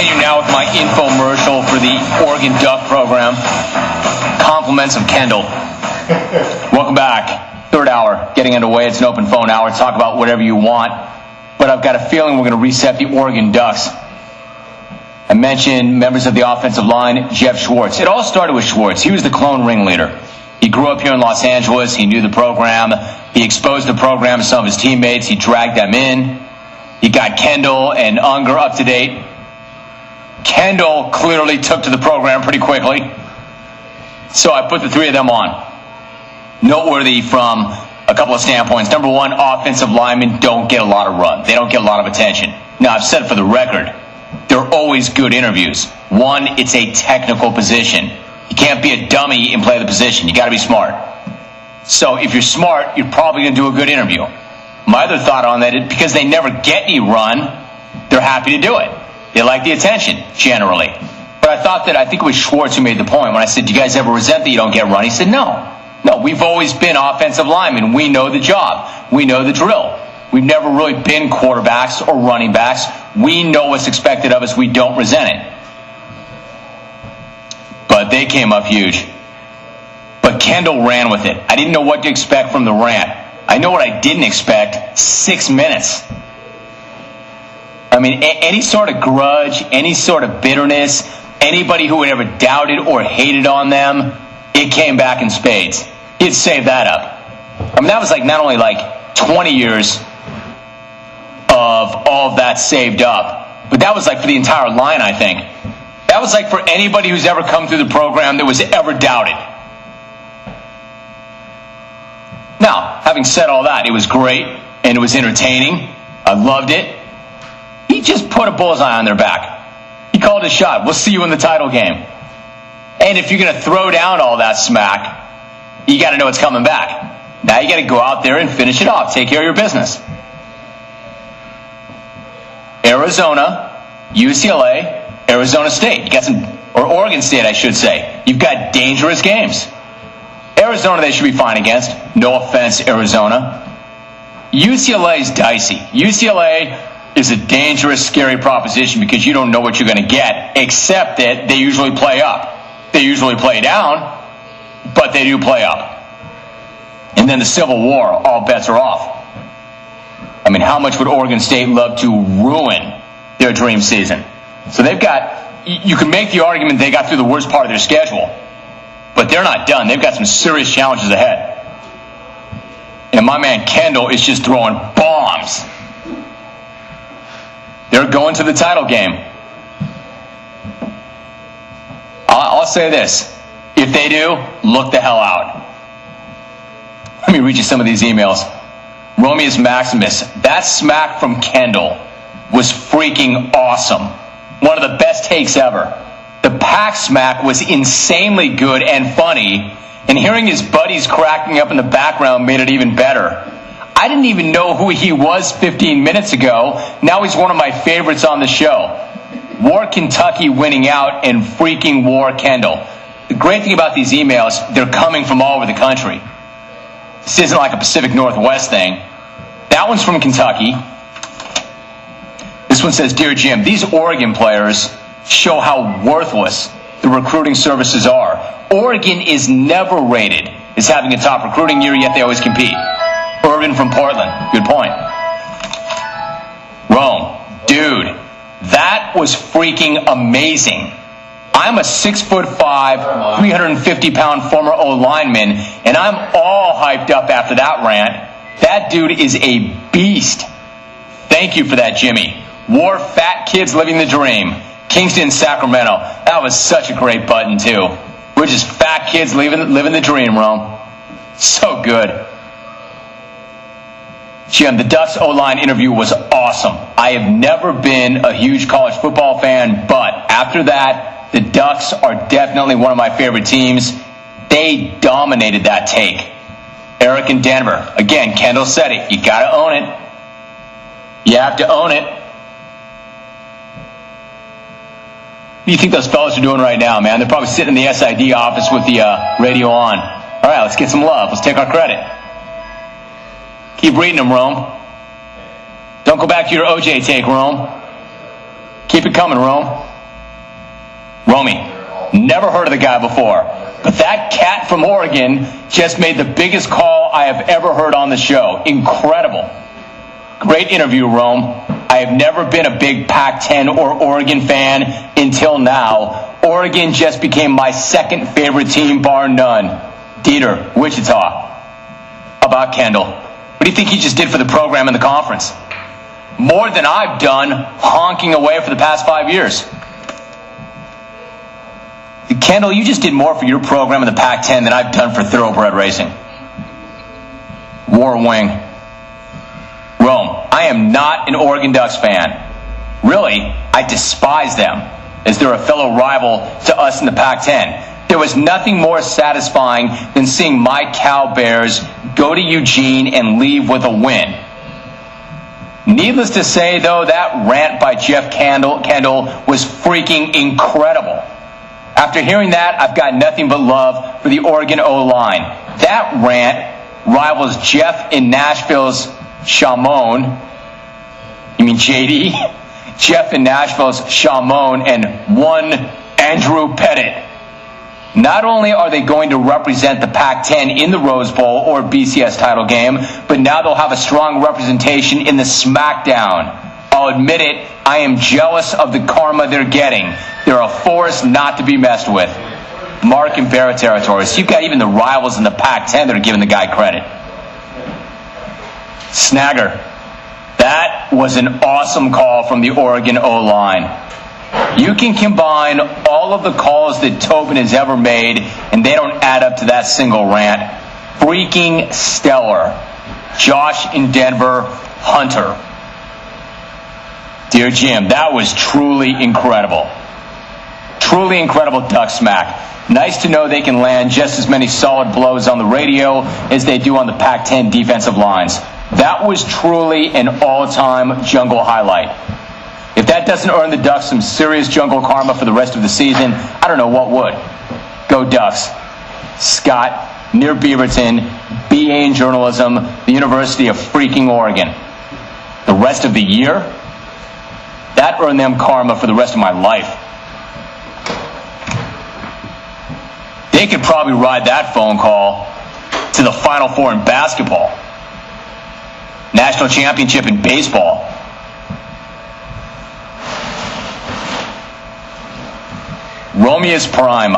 continue now with my infomercial for the Oregon Duck program. Compliments of Kendall. Welcome back. Third hour, getting underway. It's an open phone hour. Talk about whatever you want. But I've got a feeling we're going to reset the Oregon Ducks. I mentioned members of the offensive line, Jeff Schwartz. It all started with Schwartz. He was the clone ringleader. He grew up here in Los Angeles. He knew the program. He exposed the program to some of his teammates. He dragged them in. He got Kendall and Unger up to date. Kendall clearly took to the program pretty quickly. So I put the three of them on. Noteworthy from a couple of standpoints. Number one, offensive linemen don't get a lot of run. They don't get a lot of attention. Now, I've said for the record, they're always good interviews. One, it's a technical position. You can't be a dummy and play the position. You got to be smart. So if you're smart, you're probably going to do a good interview. My other thought on that is because they never get any run, they're happy to do it. They like the attention, generally. But I think it was Schwartz who made the point when I said, do you guys ever resent that you don't get run? He said, no. No, we've always been offensive linemen. We know the job. We know the drill. We've never really been quarterbacks or running backs. We know what's expected of us. We don't resent it. But they came up huge. But Kendall ran with it. I didn't know what to expect from the rant. I know what I didn't expect. 6 minutes. I mean, any sort of grudge, any sort of bitterness, anybody who had ever doubted or hated on them, it came back in spades. He'd save that up. I mean, that was like not only like 20 years of all of that saved up, but that was like for the entire line, I think. That was like for anybody who's ever come through the program that was ever doubted. Now, having said all that, it was great and it was entertaining. I loved it. He just put a bullseye on their back. He called a shot. We'll see you in the title game. And if you're going to throw down all that smack, you got to know it's coming back. Now you got to go out there and finish it off. Take care of your business. Arizona, UCLA, Arizona State. You got some, or Oregon State, I should say. You've got dangerous games. Arizona, they should be fine against. No offense, Arizona. UCLA is dicey. UCLA is a dangerous, scary proposition because you don't know what you're going to get, except that they usually play up. They usually play down, but they do play up. And then the Civil War, all bets are off. I mean, how much would Oregon State love to ruin their dream season? So they've got, you can make the argument they got through the worst part of their schedule, but they're not done. They've got some serious challenges ahead. And my man Kendall is just throwing bombs. They're going to the title game. I'll say this. If they do, look the hell out. Let me read you some of these emails. Romeus Maximus, that smack from Kendall was freaking awesome. One of the best takes ever. The pack smack was insanely good and funny, and hearing his buddies cracking up in the background made it even better. I didn't even know who he was 15 minutes ago. Now he's one of my favorites on the show. War Kentucky winning out and freaking War Kendall. The great thing about these emails, they're coming from all over the country. This isn't like a Pacific Northwest thing. That one's from Kentucky. This one says, Dear Jim, these Oregon players show how worthless the recruiting services are. Oregon is never rated as having a top recruiting year, yet they always compete. Irvin from Portland. Good point. Rome. Dude, that was freaking amazing. I'm a 6'5", 350-pound former O-lineman, and I'm all hyped up after that rant. That dude is a beast. Thank you for that, Jimmy. War fat kids living the dream. Kingston, Sacramento. That was such a great button, too. We're just fat kids living the dream, Rome. So good. Jim, the Ducks O-line interview was awesome. I have never been a huge college football fan, but after that, the Ducks are definitely one of my favorite teams. They dominated that take. Eric in Denver. Again, Kendall said it. You got to own it. You have to own it. What do you think those fellas are doing right now, man? They're probably sitting in the SID office with the radio on. All right, let's get some love. Let's take our credit. Keep reading them, Rome. Don't go back to your OJ take, Rome. Keep it coming, Rome. Romy, never heard of the guy before, but that cat from Oregon just made the biggest call I have ever heard on the show. Incredible. Great interview, Rome. I have never been a big Pac-10 or Oregon fan until now. Oregon just became my second favorite team, bar none. Dieter, Wichita. About Kendall. What do you think he just did for the program and the conference? More than I've done honking away for the past 5 years. Kendall, you just did more for your program in the Pac-10 than I've done for thoroughbred racing. War Wing. Rome, I am not an Oregon Ducks fan. Really, I despise them, as they're a fellow rival to us in the Pac-10. There was nothing more satisfying than seeing my Cow Bears go to Eugene and leave with a win. Needless to say, though, that rant by Jeff Kendall was freaking incredible. After hearing that, I've got nothing but love for the Oregon O-line. That rant rivals Jeff in Nashville's Shamon. You mean JD? Jeff in Nashville's Shamon and one Andrew Pettit. Not only are they going to represent the Pac-10 in the Rose Bowl or BCS title game, but now they'll have a strong representation in the SmackDown. I'll admit it, I am jealous of the karma they're getting. They're a force not to be messed with. Mark and Barrett territories. You've got even the rivals in the Pac-10 that are giving the guy credit. Snagger. That was an awesome call from the Oregon O-line. You can combine all of the calls that Tobin has ever made, and they don't add up to that single rant. Freaking stellar. Josh in Denver, Hunter. Dear Jim, that was truly incredible. Truly incredible duck smack. Nice to know they can land just as many solid blows on the radio as they do on the Pac-10 defensive lines. That was truly an all-time jungle highlight. If that doesn't earn the Ducks some serious jungle karma for the rest of the season, I don't know what would. Go Ducks. Scott, near Beaverton, BA in journalism, the University of freaking Oregon. The rest of the year? That earned them karma for the rest of my life. They could probably ride that phone call to the Final Four in basketball. National championship in baseball. Romeo's Prime.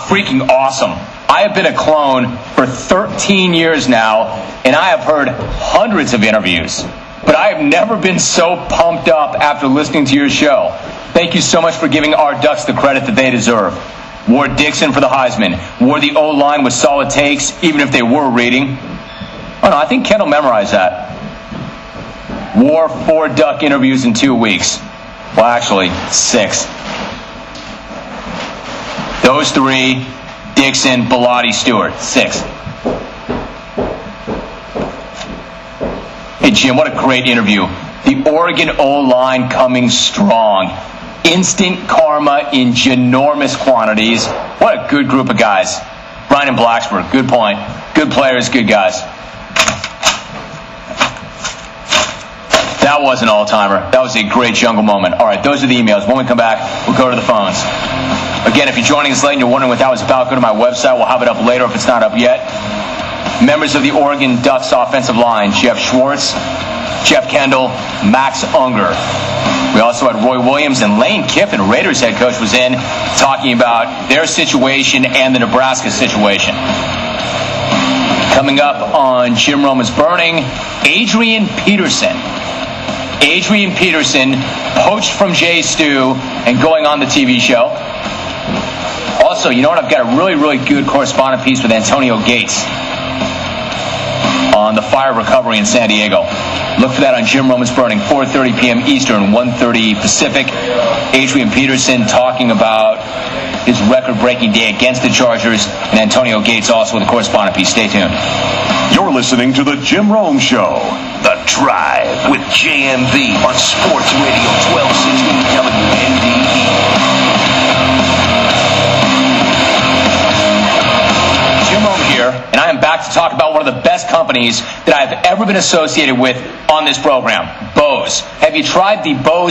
Freaking awesome. I have been a clone for 13 years now, and I have heard hundreds of interviews. But I have never been so pumped up after listening to your show. Thank you so much for giving our Ducks the credit that they deserve. Wore Dixon for the Heisman. Wore the O-line with solid takes, even if they were reading. Oh no, I think Kendall memorized that. Wore 4 Duck interviews in 2 weeks. Well, actually, 6. Those 3, Dixon, Bilotti, Stewart. 6. Hey, Jim, what a great interview. The Oregon O-line coming strong. Instant karma in ginormous quantities. What a good group of guys. Brian and Blacksburg, good point. Good players, good guys. That was an all-timer. That was a great jungle moment. All right, those are the emails. When we come back, we'll go to the phones. Again, if you're joining us late and you're wondering what that was about, go to my website. We'll have it up later if it's not up yet. Members of the Oregon Ducks offensive line, Jeff Schwartz, Jeff Kendall, Max Unger. We also had Roy Williams and Lane Kiffin, Raiders head coach, was in talking about their situation and the Nebraska situation. Coming up on Jim Rome is Burning, Adrian Peterson. Adrian Peterson, poached from Jay Stu and going on the TV show. Also, you know what? I've got a really, really good correspondent piece with Antonio Gates on the fire recovery in San Diego. Look for that on Jim Rome is Burning, 4:30 p.m. Eastern, 1:30 Pacific. Adrian Peterson talking about his record-breaking day against the Chargers, and Antonio Gates also with a correspondent piece. Stay tuned. You're listening to The Jim Rome Show. The Drive with JMV on Sports Radio 1260 WNDE. Jim Rome here, and I am back to talk about one of the best companies that I've ever been associated with on this program, Bose. Have you tried the Bose